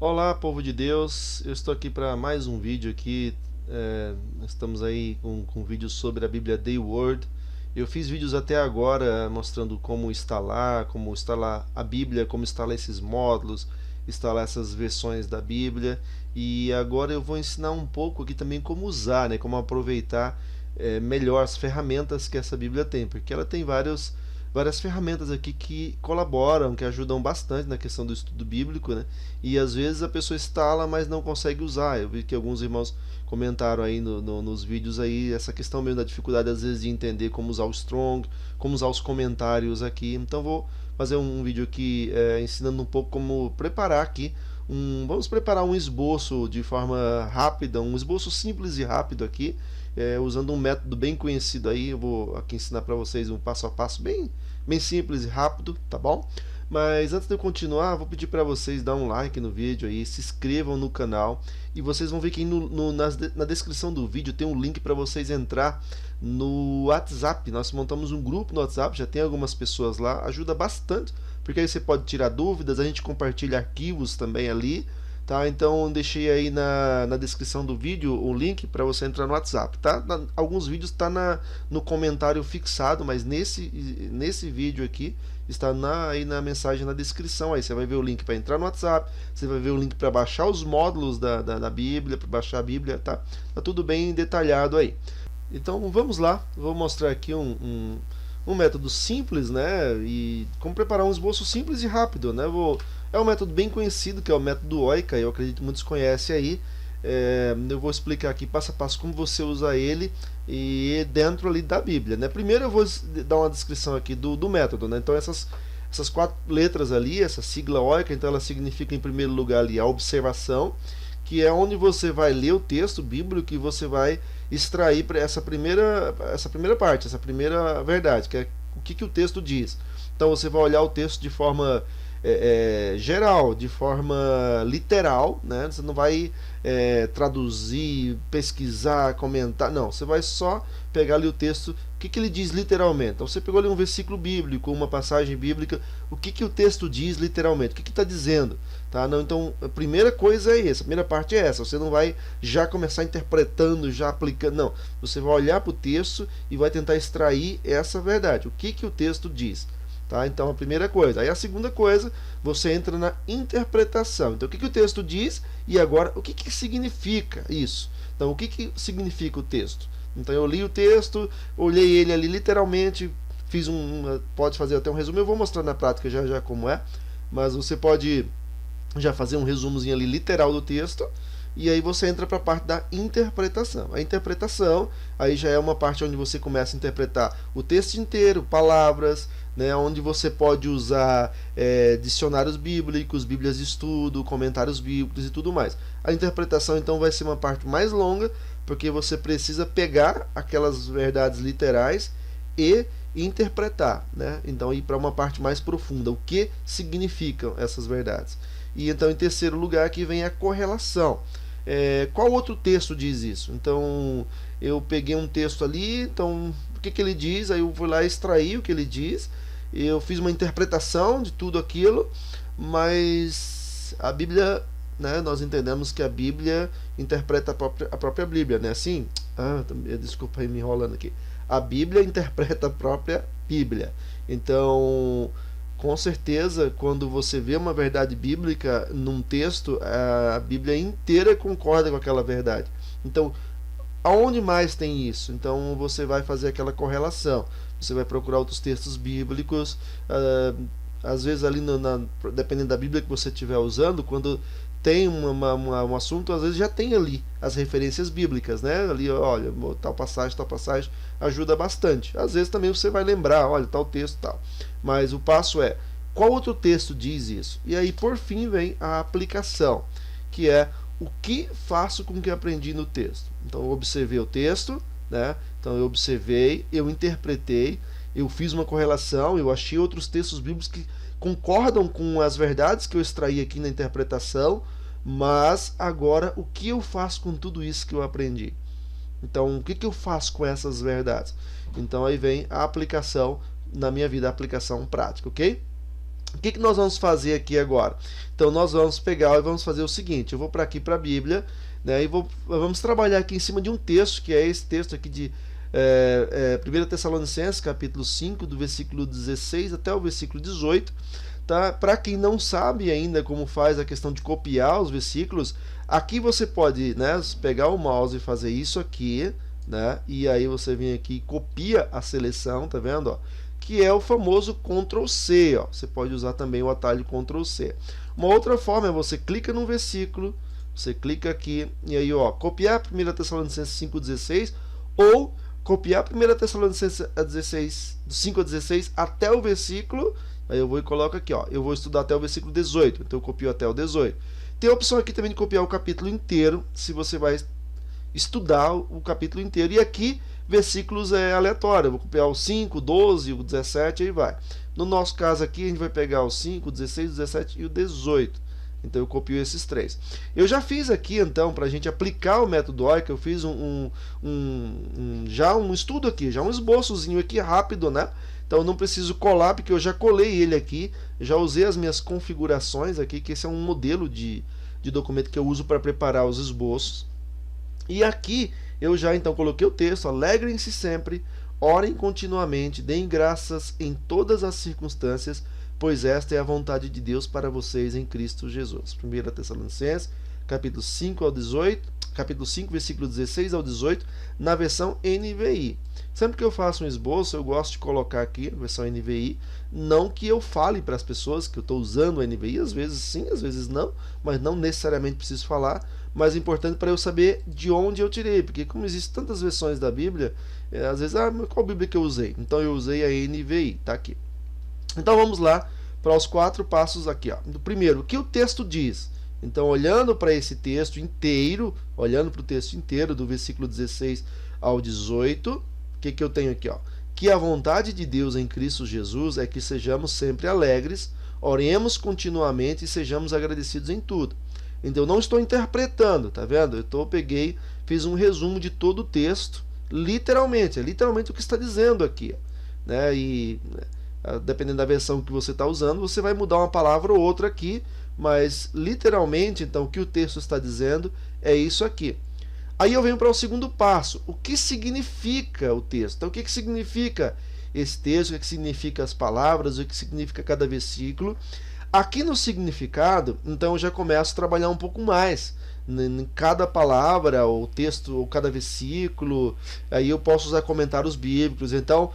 Olá, povo de Deus, eu estou aqui para mais um vídeo aqui. Estamos aí com vídeos sobre a Bíblia Day Word. Eu fiz vídeos até agora mostrando como instalar a Bíblia, como instalar esses módulos, instalar essas versões da Bíblia. E agora eu vou ensinar um pouco aqui também como usar, né, como aproveitar melhor as ferramentas que essa Bíblia tem, porque ela tem várias ferramentas aqui que colaboram, que ajudam bastante na questão do estudo bíblico, né? E às vezes a pessoa instala, mas não consegue usar. Eu vi que alguns irmãos comentaram aí nos vídeos aí essa questão mesmo da dificuldade às vezes de entender como usar o Strong, como usar os comentários aqui. Então vou fazer um vídeo aqui ensinando um pouco como preparar aqui vamos preparar um esboço de forma rápida, um esboço simples e rápido aqui, usando um método bem conhecido aí. Eu vou aqui ensinar para vocês um passo a passo bem simples e rápido, tá bom? Mas antes de eu continuar, vou pedir para vocês dar um like no vídeo aí, se inscrevam no canal e vocês vão ver que na descrição do vídeo tem um link para vocês entrar no WhatsApp. Nós montamos um grupo no WhatsApp, já tem algumas pessoas lá, ajuda bastante, porque aí você pode tirar dúvidas, a gente compartilha arquivos também ali, tá? Então deixei aí na descrição do vídeo o link para você entrar no WhatsApp, tá? Alguns vídeos está no comentário fixado, mas nesse vídeo aqui está aí na mensagem na descrição. Aí você vai ver o link para entrar no WhatsApp, você vai ver o link para baixar os módulos da Bíblia, para baixar a Bíblia, tá? Tá tudo bem detalhado aí. Então vamos lá, vou mostrar aqui um método simples, né? E como preparar um esboço simples e rápido, né? É um método bem conhecido, que é o método OICA, eu acredito que muitos conhecem aí. Eu vou explicar aqui passo a passo como você usa ele e dentro ali da Bíblia, né? Primeiro eu vou dar uma descrição aqui do método, né? Então essas quatro letras ali, essa sigla OICA, então ela significa em primeiro lugar ali a observação, que é onde você vai ler o texto bíblico e você vai extrair essa primeira parte, essa primeira verdade, que é o que o texto diz. Então você vai olhar o texto de forma geral, de forma literal, né? Você não vai traduzir, pesquisar, comentar, não. Você vai só pegar ali o texto, o que ele diz literalmente. Então você pegou ali um versículo bíblico, uma passagem bíblica, o que o texto diz literalmente, o que está dizendo, tá? Não, então a primeira coisa é essa, a primeira parte é essa. Você não vai já começar interpretando, já aplicando, não. Você vai olhar para o texto e vai tentar extrair essa verdade, o que o texto diz. Tá? Então a primeira coisa. Aí a segunda coisa, você entra na interpretação. Então o que o texto diz e agora o que significa isso? Então o que significa o texto? Então eu li o texto, olhei ele ali literalmente, pode fazer até um resumo, eu vou mostrar na prática já como é, mas você pode já fazer um resumozinho ali literal do texto. E aí você entra para a parte da interpretação. A interpretação aí já é uma parte onde você começa a interpretar o texto inteiro, palavras, né, onde você pode usar dicionários bíblicos, bíblias de estudo, comentários bíblicos e tudo mais. A interpretação então vai ser uma parte mais longa, porque você precisa pegar aquelas verdades literais e interpretar, né? Então ir para uma parte mais profunda, o que significam essas verdades. E então em terceiro lugar aqui vem a correlação. Qual outro texto diz isso? Então eu peguei um texto ali, então o que ele diz? Aí eu fui lá extrair o que ele diz, eu fiz uma interpretação de tudo aquilo, mas a Bíblia, né, nós entendemos que a Bíblia interpreta a própria Bíblia, né? Assim, desculpa aí me enrolando aqui. A Bíblia interpreta a própria Bíblia. Então com certeza, quando você vê uma verdade bíblica num texto, a Bíblia inteira concorda com aquela verdade. Então, aonde mais tem isso? Então, você vai fazer aquela correlação. Você vai procurar outros textos bíblicos. Às vezes, ali, dependendo da Bíblia que você estiver usando, quando tem um assunto, às vezes já tem ali as referências bíblicas, né? Ali, olha, tal passagem, ajuda bastante. Às vezes também você vai lembrar, olha, tal texto, tal. Mas o passo é, qual outro texto diz isso? E aí, por fim, vem a aplicação, que é o que faço com o que aprendi no texto. Então, eu observei o texto, né? Então, eu observei, eu interpretei, eu fiz uma correlação, eu achei outros textos bíblicos que concordam com as verdades que eu extraí aqui na interpretação, mas agora o que eu faço com tudo isso que eu aprendi? Então, o que eu faço com essas verdades? Então, aí vem a aplicação na minha vida, a aplicação prática, ok? O que nós vamos fazer aqui agora? Então nós vamos pegar e vamos fazer o seguinte, eu vou para aqui para a Bíblia, né, e vamos trabalhar aqui em cima de um texto, que é esse texto aqui de 1 Tessalonicenses, capítulo 5, do versículo 16 até o versículo 18. Tá? Para quem não sabe ainda como faz a questão de copiar os versículos, aqui você pode, né, pegar o mouse e fazer isso aqui, né, e aí você vem aqui e copia a seleção, tá vendo? Ó? Que é o famoso Ctrl C. Ó. Você pode usar também o atalho Ctrl C. Uma outra forma é você clica no versículo, você clica aqui e aí, ó, copiar 1 Tessalonicenses 5,16 ou copiar 1 Tessalonicenses 5,16 até o versículo. Aí eu vou e coloco aqui, ó, eu vou estudar até o versículo 18, então eu copio até o 18. Tem a opção aqui também de copiar o capítulo inteiro, se você vai estudar o capítulo inteiro. E aqui, versículos aleatórios, eu vou copiar o 5, o 12, o 17, aí vai. No nosso caso aqui, a gente vai pegar o 5, o 16, o 17 e o 18. Então eu copio esses três. Eu já fiz aqui, então, para a gente aplicar o método OICA, eu fiz já um estudo aqui, já um esboçozinho aqui rápido, né? Então eu não preciso colar, porque eu já colei ele aqui, já usei as minhas configurações aqui, que esse é um modelo de documento que eu uso para preparar os esboços. E aqui eu já então coloquei o texto: alegrem-se sempre, orem continuamente, deem graças em todas as circunstâncias, pois esta é a vontade de Deus para vocês em Cristo Jesus. 1 Tessalonicenses, capítulo 5 ao 18, capítulo 5, versículo 16 ao 18, na versão NVI. Sempre que eu faço um esboço, eu gosto de colocar aqui a versão NVI, não que eu fale para as pessoas que eu estou usando a NVI, às vezes sim, às vezes não, mas não necessariamente preciso falar, mas é importante para eu saber de onde eu tirei, porque como existem tantas versões da Bíblia, às vezes, qual Bíblia que eu usei? Então eu usei a NVI, tá aqui. Então vamos lá para os 4 passos aqui. Ó. Primeiro, o que o texto diz? Então, olhando para esse texto inteiro, olhando para o texto inteiro, do versículo 16 ao 18, o que eu tenho aqui? Ó? Que a vontade de Deus em Cristo Jesus é que sejamos sempre alegres, oremos continuamente e sejamos agradecidos em tudo. Então, eu não estou interpretando, tá vendo? Fiz um resumo de todo o texto, literalmente, é literalmente o que está dizendo aqui. Né? E dependendo da versão que você está usando, você vai mudar uma palavra ou outra aqui, mas literalmente, então, o que o texto está dizendo é isso aqui. Aí eu venho para o segundo passo. O que significa o texto? Então, o que significa esse texto? O que significa as palavras? O que significa cada versículo? Aqui no significado, então, eu já começo a trabalhar um pouco mais. Em cada palavra, ou texto, ou cada versículo, aí eu posso usar comentários bíblicos. Então,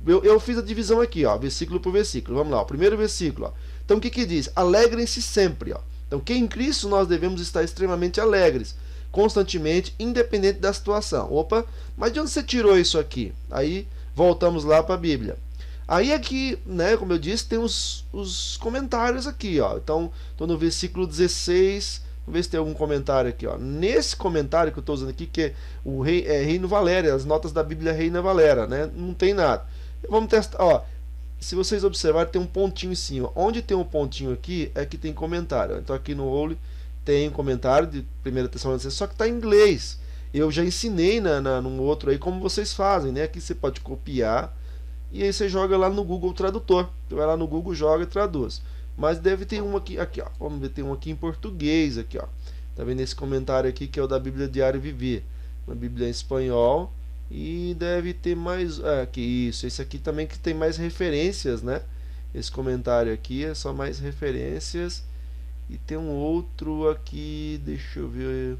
eu fiz a divisão aqui, ó, versículo por versículo. Vamos lá, o primeiro versículo. Ó. Então, o que diz? Alegrem-se sempre. Ó. Então, que em Cristo nós devemos estar extremamente alegres, constantemente, independente da situação. Opa, mas de onde você tirou isso aqui? Aí, voltamos lá para a Bíblia. Aí aqui, né, como eu disse, tem os comentários aqui. Ó. Então, estou no versículo 16, vamos ver se tem algum comentário aqui. Ó. Nesse comentário que eu estou usando aqui, que é o Reino Valera, as notas da Bíblia Reina Valera, né, não tem nada. Vamos testar, ó. Se vocês observarem, tem um pontinho em cima. Onde tem um pontinho aqui é que tem comentário. Então aqui no Holy tem um comentário de 1 Tessalonicenses, só que está em inglês. Eu já ensinei num outro aí como vocês fazem, né? Aqui você pode copiar e aí você joga lá no Google Tradutor. Você vai lá no Google, joga e traduz. Mas deve ter um aqui, ó. Vamos ver, tem um aqui em português aqui, ó. Tá vendo esse comentário aqui que é o da Bíblia Diário Viver, uma Bíblia em espanhol. E deve ter mais. Que isso. Esse aqui também que tem mais referências, né? Esse comentário aqui é só mais referências. E tem um outro aqui. Deixa eu ver.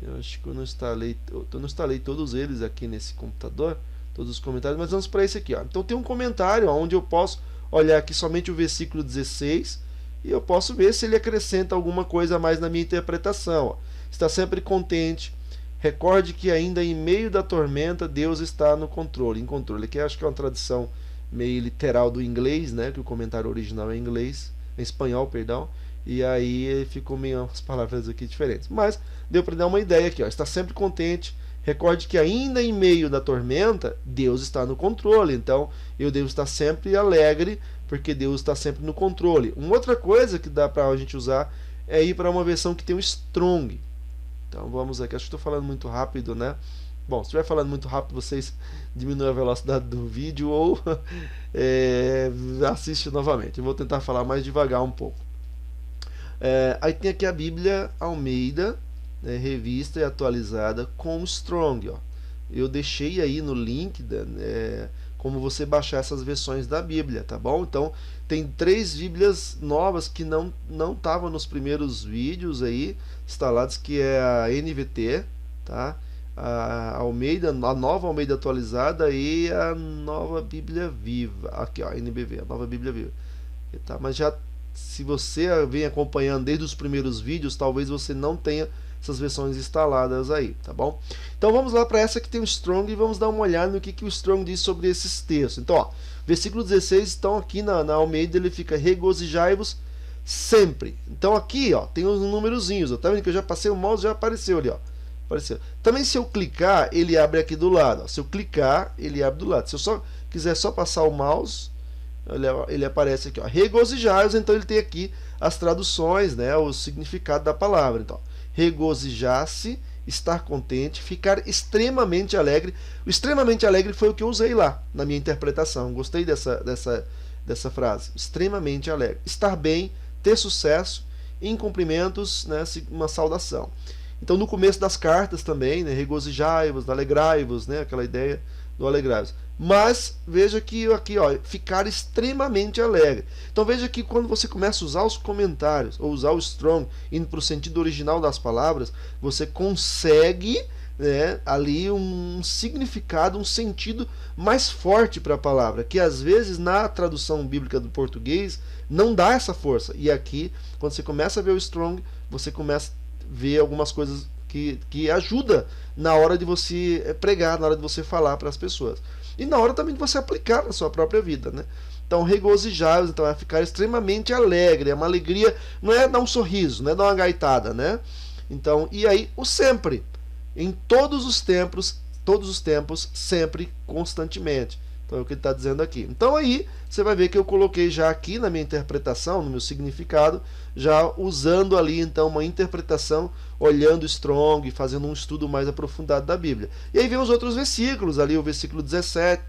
Eu acho que eu não instalei todos eles aqui nesse computador. Todos os comentários. Mas vamos para esse aqui. Ó. Então tem um comentário ó, onde eu posso olhar aqui somente o versículo 16. E eu posso ver se ele acrescenta alguma coisa a mais na minha interpretação. Ó. Está sempre contente. Recorde que ainda em meio da tormenta Deus está no controle. Em controle. Aqui acho que é uma tradução meio literal do inglês, né? Que o comentário original é em inglês, em espanhol, perdão. E aí ficou meio as palavras aqui diferentes. Mas deu para dar uma ideia aqui. Ó. Está sempre contente. Recorde que ainda em meio da tormenta Deus está no controle. Então eu devo estar sempre alegre, porque Deus está sempre no controle. Uma outra coisa que dá para a gente usar é ir para uma versão que tem o strong. Então vamos aqui, acho que estou falando muito rápido, né? Bom, se estiver falando muito rápido, vocês diminuem a velocidade do vídeo ou assiste novamente. Eu vou tentar falar mais devagar um pouco. Aí tem aqui a Bíblia Almeida, né, revista e atualizada com Strong. Ó. Eu deixei aí no link como você baixar essas versões da Bíblia, tá bom? Então tem 3 Bíblias novas que não estavam nos primeiros vídeos aí instalados, que é a NVT, tá? A Almeida, a nova Almeida atualizada e a nova Bíblia Viva. Aqui, ó, NBV, a nova Bíblia Viva. Tá? Mas já, se você vem acompanhando desde os primeiros vídeos, talvez você não tenha essas versões instaladas aí, tá bom? Então vamos lá para essa que tem o Strong e vamos dar uma olhada no que o Strong diz sobre esses textos. Então, ó, versículo 16, então aqui na Almeida ele fica: regozijai-vos sempre. Então aqui, ó, tem os númerozinhos, ó, tá vendo que eu já passei o mouse, já apareceu ali, ó. Apareceu. Também se eu clicar, ele abre aqui do lado, ó. Se eu clicar, ele abre do lado. Se eu quiser só passar o mouse, ele aparece aqui, ó, regozijai-vos. Então ele tem aqui as traduções, né, o significado da palavra. Então, regozijar-se, estar contente, ficar extremamente alegre. O extremamente alegre foi o que eu usei lá na minha interpretação. Gostei dessa frase. Extremamente alegre. Estar bem, ter sucesso, em cumprimentos, né, uma saudação. Então no começo das cartas também, né, regozijai-vos, alegrai-vos, né, aquela ideia do alegrai-vos. Mas veja que aqui, ó, ficar extremamente alegre. Então veja que quando você começa a usar os comentários, ou usar o Strong, indo para o sentido original das palavras, você consegue, né, ali um significado, um sentido mais forte para a palavra, que às vezes na tradução bíblica do português não dá essa força. E aqui, quando você começa a ver o Strong, você começa a ver algumas coisas que ajuda na hora de você pregar, na hora de você falar para as pessoas. E na hora também de você aplicar na sua própria vida, né? Então, regozijar-vos, então é ficar extremamente alegre, é uma alegria, não é dar um sorriso, não é dar uma gaitada, né? Então, e aí, o sempre, em todos os tempos, sempre, constantemente. Então é o que ele está dizendo aqui. Então aí você vai ver que eu coloquei já aqui na minha interpretação, no meu significado, já usando ali então uma interpretação, olhando Strong, fazendo um estudo mais aprofundado da Bíblia. E aí vem os outros versículos, ali o versículo 17,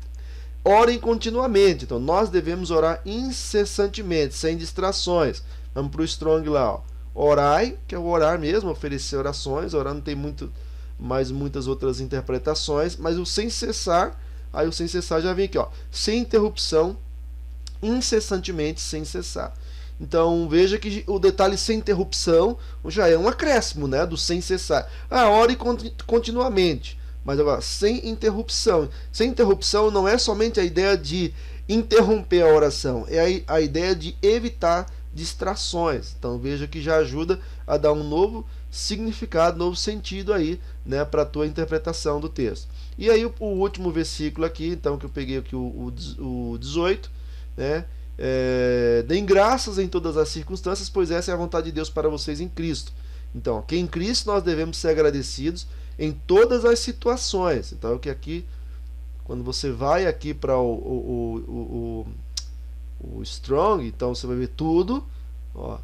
orem continuamente. Então nós devemos orar incessantemente, sem distrações. Vamos para o Strong lá, ó. Orai, que é o orar mesmo, oferecer orações. Orar não tem muitas outras interpretações, mas o sem cessar. Aí o sem cessar já vem aqui, ó, sem interrupção, incessantemente, sem cessar. Então veja que o detalhe sem interrupção já é um acréscimo, né, do sem cessar. Ore continuamente, mas agora sem interrupção. Sem interrupção não é somente a ideia de interromper a oração, é a ideia de evitar distrações. Então veja que já ajuda a dar um novo significado, novo sentido aí, né, para a tua interpretação do texto. E aí o último versículo aqui, então, que eu peguei aqui o 18, né? Deem graças em todas as circunstâncias, pois essa é a vontade de Deus para vocês em Cristo. Então, que em Cristo nós devemos ser agradecidos em todas as situações. Então, é o que aqui, quando você vai aqui para o Strong, então você vai ver tudo, ó,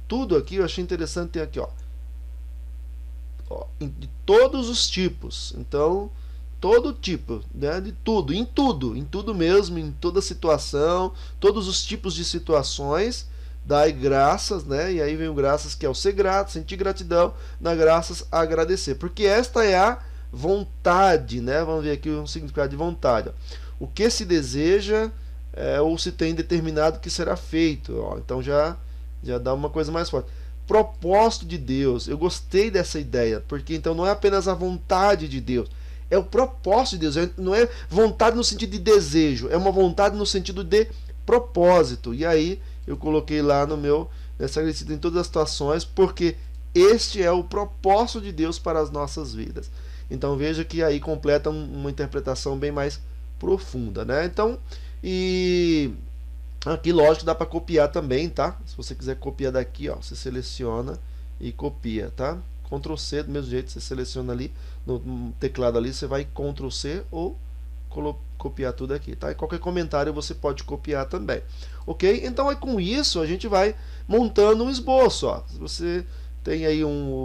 tudo aqui eu achei interessante, tem aqui, ó, de todos os tipos. Então todo tipo, né, de tudo, em tudo mesmo, em toda situação, todos os tipos de situações, dai graças, né? E aí vem o graças, que é o ser grato, sentir gratidão, na graças a agradecer, porque esta é a vontade, né? Vamos ver aqui um significado de vontade, ó. O que se deseja ou se tem determinado que será feito, ó. Então já dá uma coisa mais forte. Propósito de Deus, eu gostei dessa ideia, porque então não é apenas a vontade de Deus, é o propósito de Deus. Não é vontade no sentido de desejo, é uma vontade no sentido de propósito. E aí eu coloquei lá no meu agradecido em todas as situações, porque este é o propósito de Deus para as nossas vidas. Então veja que aí completa uma interpretação bem mais profunda, né? Então, e aqui lógico dá para copiar também, tá? Se você quiser copiar daqui, ó, você seleciona e copia, tá? Ctrl C, do mesmo jeito, você seleciona ali no teclado ali, você vai Ctrl C ou copiar tudo aqui, tá? E qualquer comentário você pode copiar também, ok? Então é com isso a gente vai montando um esboço, ó. Se você tem aí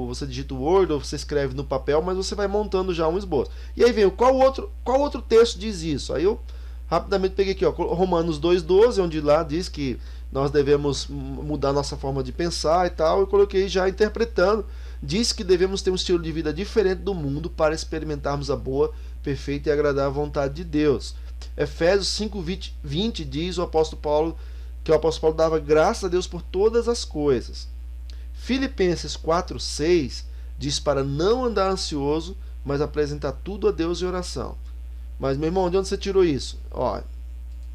você digita o Word ou você escreve no papel, mas você vai montando já um esboço. E aí vem qual outro texto diz isso? Aí eu rapidamente peguei aqui, ó, Romanos 2,12, onde lá diz que nós devemos mudar nossa forma de pensar e tal. Eu coloquei já interpretando. Diz que devemos ter um estilo de vida diferente do mundo para experimentarmos a boa, perfeita e agradável vontade de Deus. Efésios 5:20 diz o apóstolo Paulo que o apóstolo Paulo dava graças a Deus por todas as coisas. Filipenses 4:6 diz para não andar ansioso, mas apresentar tudo a Deus em oração. Mas, meu irmão, de onde você tirou isso? Ó,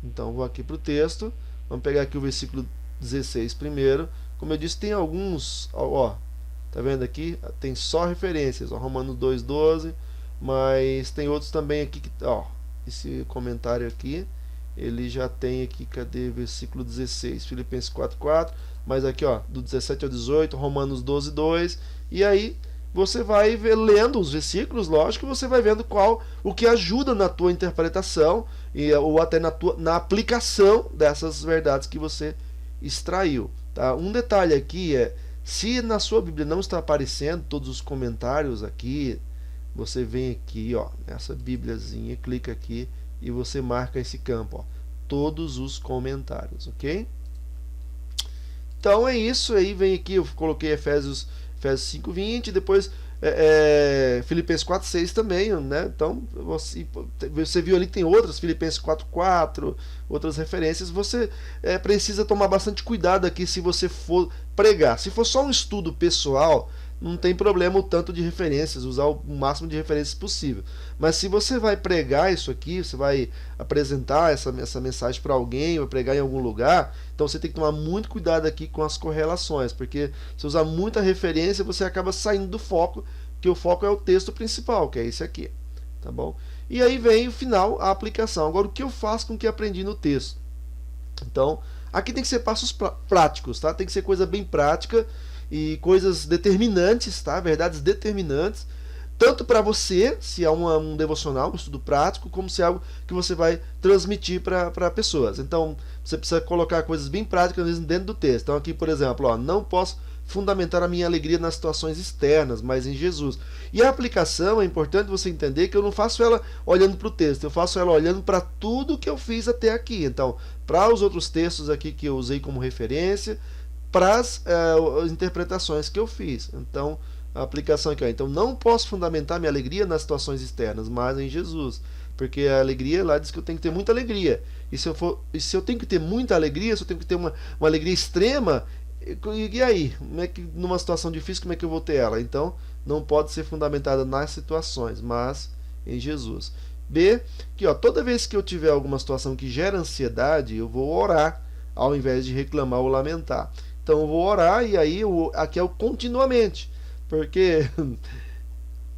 então vou aqui para o texto. Vamos pegar aqui o versículo 16 primeiro. Como eu disse, tem alguns, ó, tá vendo aqui? Tem só referências, ó, Romanos 2,12, mas tem outros também aqui que, ó, esse comentário aqui, ele já tem aqui, cadê? Versículo 16, Filipenses 4:4, mas aqui, ó, do 17 ao 18, Romanos 12:2, e aí você vai lendo os versículos, lógico, você vai vendo o que ajuda na tua interpretação ou até na aplicação dessas verdades que você extraiu. Tá? Um detalhe aqui se na sua Bíblia não está aparecendo todos os comentários aqui, você vem aqui, ó, nessa Bíbliazinha, clica aqui e você marca esse campo, ó, todos os comentários, ok? Então é isso, aí vem aqui, eu coloquei Efésios 5:20, depois Filipenses 4:6 também, né? Então você viu ali que tem outras, Filipenses 4:4, outras referências. Você precisa tomar bastante cuidado aqui se você for pregar. Se for só um estudo pessoal, não tem problema o tanto de referências, usar o máximo de referências possível. Mas se você vai pregar isso aqui, você vai apresentar essa mensagem para alguém, vai pregar em algum lugar, então você tem que tomar muito cuidado aqui com as correlações, porque se usar muita referência, você acaba saindo do foco, que o foco é o texto principal, que é esse aqui, tá bom? E aí vem o final, a aplicação. Agora, o que eu faço com o que aprendi no texto? Então, aqui tem que ser passos práticos, tá? Tem que ser coisa bem prática e coisas determinantes, tá? Verdades determinantes, tanto para você, se é um devocional, um estudo prático, como se é algo que você vai transmitir para pessoas. Então, você precisa colocar coisas bem práticas dentro do texto. Então, aqui, por exemplo, ó, não posso fundamentar a minha alegria nas situações externas, mas em Jesus. E a aplicação, é importante você entender que eu não faço ela olhando para o texto, eu faço ela olhando para tudo que eu fiz até aqui. Então, para os outros textos aqui que eu usei como referência, para as interpretações que eu fiz. Então, a aplicação aqui, ó, então não posso fundamentar minha alegria nas situações externas, mas em Jesus. Porque a alegria, lá diz que eu tenho que ter muita alegria. E se eu tenho que ter muita alegria, se eu tenho que ter uma alegria extrema, e aí? Como é que, numa situação difícil, como é que eu vou ter ela? Então, não pode ser fundamentada nas situações, mas em Jesus. B, que ó, toda vez que eu tiver alguma situação que gera ansiedade, eu vou orar, ao invés de reclamar ou lamentar. Então eu vou orar, e aí aqui é o continuamente, porque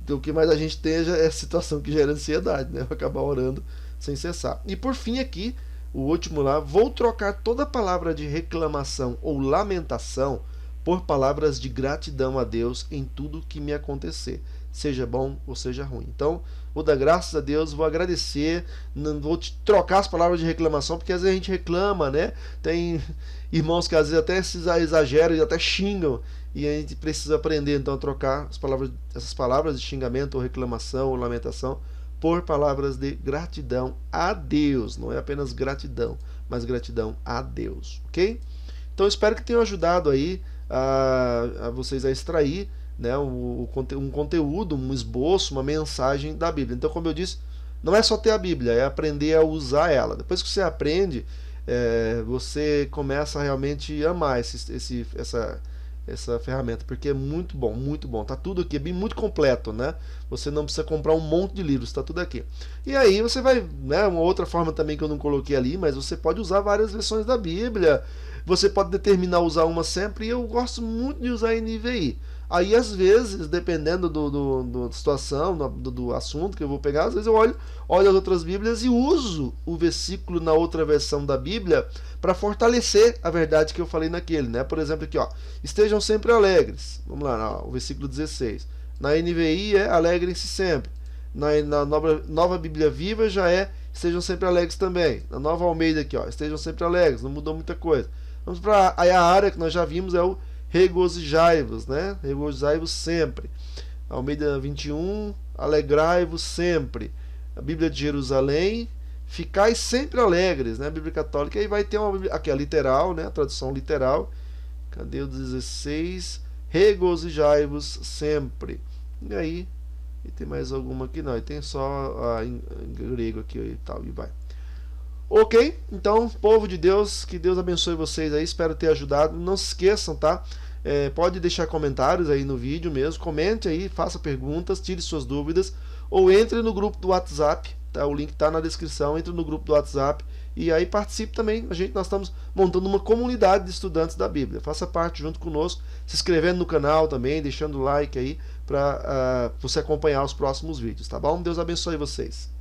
o que mais a gente tem é a situação que gera ansiedade, né? Eu vou acabar orando sem cessar. E por fim aqui, o último lá, vou trocar toda palavra de reclamação ou lamentação por palavras de gratidão a Deus em tudo que me acontecer, seja bom ou seja ruim. Então, vou dar graças a Deus, vou agradecer, não vou trocar as palavras de reclamação, porque às vezes a gente reclama, né? Tem irmãos que às vezes até se exageram e até xingam, e a gente precisa aprender então a trocar essas palavras de xingamento ou reclamação ou lamentação por palavras de gratidão a Deus. Não é apenas gratidão, mas gratidão a Deus, ok? Então espero que tenha ajudado aí a vocês a extrair, né, um conteúdo, um esboço, uma mensagem da Bíblia. Então, como eu disse, não é só ter a Bíblia, é aprender a usar ela. Depois que você aprende, você começa a realmente amar essa ferramenta, porque é muito bom, muito bom. Tá tudo aqui, é bem muito completo, né? Você não precisa comprar um monte de livros, tá tudo aqui. E aí você vai, né, uma outra forma também que eu não coloquei ali, mas você pode usar várias versões da Bíblia. Você pode determinar usar uma sempre, e eu gosto muito de usar a NVI. Aí, às vezes, dependendo da situação, do assunto que eu vou pegar, às vezes eu olho as outras Bíblias e uso o versículo na outra versão da Bíblia para fortalecer a verdade que eu falei naquele, né? Por exemplo, aqui, ó, estejam sempre alegres. Vamos lá, ó, o versículo 16. Na NVI é alegrem-se sempre. Na nova Bíblia Viva já é estejam sempre alegres também. Na Nova Almeida aqui, ó, estejam sempre alegres, não mudou muita coisa. Vamos para a área que nós já vimos, é o regozijai-vos, né? Regozijai-vos sempre. Almeida 21, alegrai-vos sempre. A Bíblia de Jerusalém, ficai sempre alegres, né? A Bíblia Católica, aí vai ter uma Bíblia, aqui a literal, né? A tradução literal. Cadê o 16? Regozijai-vos sempre. E aí, e tem mais alguma aqui? Não, e tem só em grego aqui e tal, e vai. Ok, então, povo de Deus, que Deus abençoe vocês aí, espero ter ajudado. Não se esqueçam, tá? Pode deixar comentários aí no vídeo mesmo, comente aí, faça perguntas, tire suas dúvidas, ou entre no grupo do WhatsApp, tá? O link está na descrição, entre no grupo do WhatsApp e aí participe também. Nós estamos montando uma comunidade de estudantes da Bíblia. Faça parte junto conosco, se inscrevendo no canal também, deixando o like aí para você acompanhar os próximos vídeos, tá bom? Deus abençoe vocês.